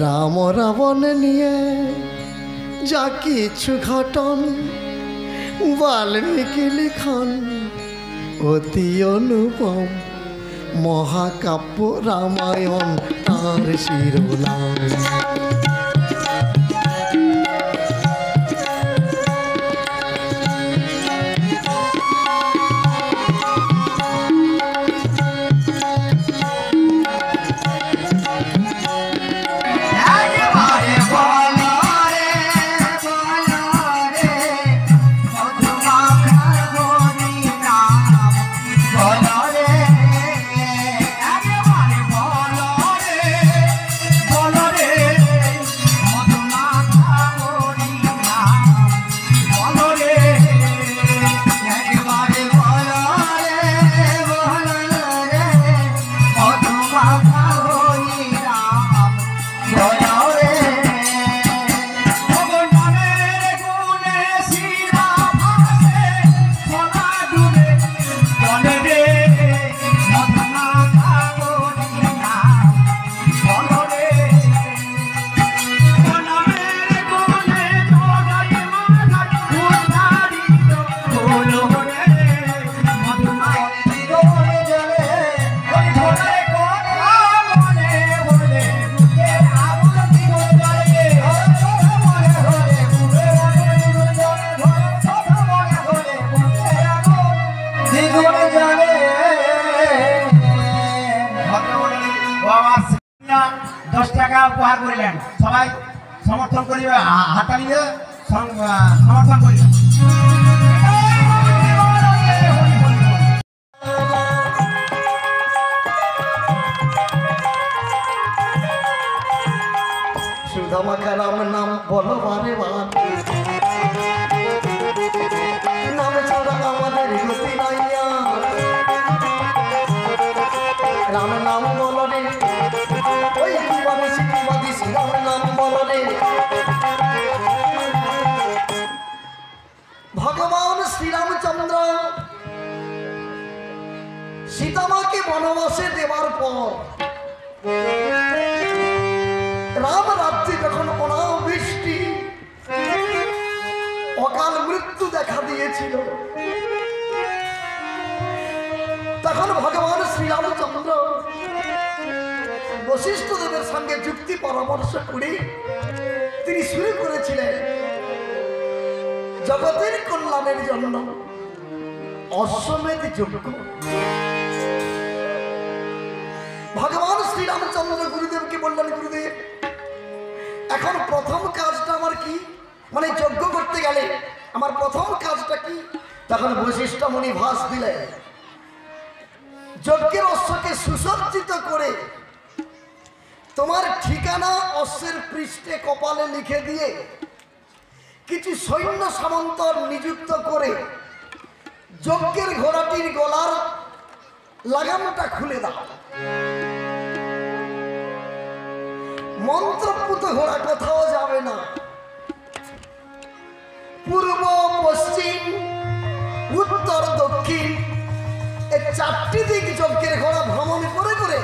রাম রাবণ নিয়ে যা কিছু ঘটন বাল্মীকি লিখন অতি অনুপম মহাকাব্য রামায়ণ তার শিরোনাম। উপহার করিলেন, সবাই সমর্থন করিবে, হাতালি দিয়ে সমর্থন করিবে। সুধামাখা রাম নাম বলো বারে বার, নাম ছাড়া আমাদের গতি নাইয়া। রাম নাম বলো রে, ওই দিবাদি শ্রীরাম নাম বলো রে। ভগবান শ্রীরামচন্দ্র সীতামাকে বনবাসে দেবার পর রাম রাজ্যে যখন অনাবৃষ্টি অকাল মৃত্যু দেখা দিয়েছিল, তখন ভগবান শ্রীরামচন্দ্র বশিষ্ঠ দেবের সঙ্গে যুক্তি পরামর্শ করে তিনি শুরু করেছিলেন জগতের কল্যাণের জন্য অশ্বমেধ যজ্ঞ। ভগবান শ্রীরামচন্দ্র গুরুদেবকে বললেন, গুরুদেব এখন প্রথম কাজটা আমার কি, মানে যজ্ঞ করতে গেলে আমার প্রথম কাজটা কি? তখন বশিষ্ঠ মুনি ভাস দিলেন, যজ্ঞের অশ্বকে সুসজ্জিত করে তোমার ঠিকানা অশ্বের পৃষ্ঠে কপালে লিখে দিয়ে কিছু সৈন্য সামন্তর নিযুক্ত করে যজ্ঞের ঘোড়াটির গলার লাগামটা খুলে দাও। মন্ত্রপুত ঘোড়া কোথাও যাবে না, পূর্ব পশ্চিম উত্তর দক্ষিণ এই চারটি দিক যজ্ঞের ঘোড়া ভ্রমণ করে করে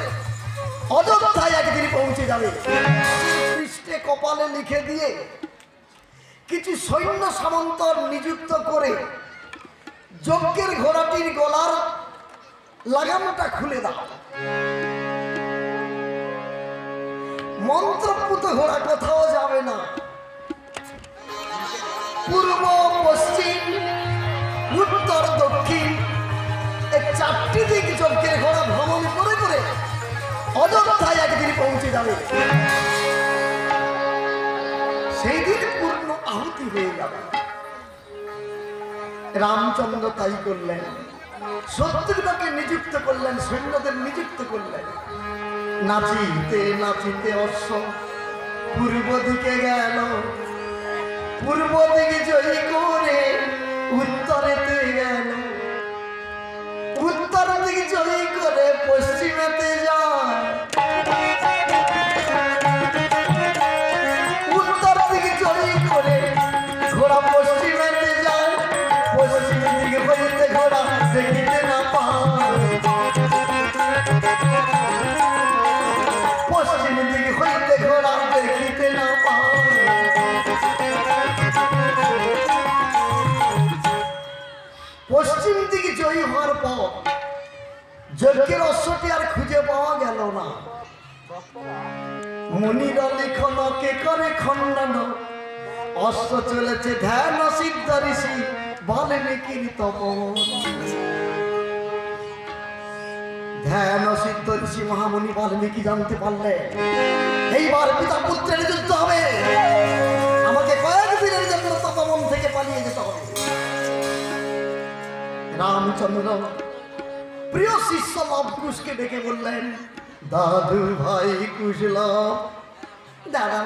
অযোধ্যায় একদিন পৌঁছে যাবে। পৃষ্ঠে কপালে লিখে দিয়ে কিছু সৈন্য সামন্তর নিযুক্ত করে যজ্ঞের ঘোড়াটির গলার লাগামটা খুলে দাও। মন্ত্রপুত ঘোড়া কোথাও যাবে না, পূর্ব পশ্চিম উত্তর দক্ষিণ এই চারটি দিক যজ্ঞের ঘোড়া ভ্রমণ করে করে অযোধ্যায় একদিন পৌঁছে যাবে। সেই দিন পূর্ণ আহুতি হয়ে যাবে। রামচন্দ্র তাই করলেন, শত্রুতাকে নিযুক্ত করলেন, সৈন্যদের নিযুক্ত করলেন। নাচিতে নাচিতে অশ্ব পূর্ব দিকে গেল, পূর্ব দিকে জয়ী করে উত্তরেতে গেল, উত্তর দিকে জয়ী করে পশ্চিমেতে যায়, উত্তর দিকে জয়ী করে ঘোড়া পশ্চিমেতে যায়, পশ্চিম দিকে হইতে ঘোড়া দেখিতে না পায়, পশ্চিম দিকে হইতে ঘোড়া চতুর্দিকে জয়ী হওয়ার পর যজ্ঞের অশ্বটি আর খুঁজে পাওয়া গেল না। মুনিরা লিখনকে করে খণ্ডন, অশ্ব চলেছে ধ্যান সিদ্ধ ঋষি বাল্মীকির তপন। ধ্যান সিদ্ধ ঋষি মহামুনি বাল্মীকি জানতে পারলে এইবার পিতা পুত্রের যুদ্ধ হবে, আমাকে কয়েকদিনের জন্য তপবন থেকে পালিয়ে যেতে হবে। রামচন্দ্র প্রিয় শিষ্য লব কুশকে ডেকে বললেন, দাদু ভাই কুশল দাদা।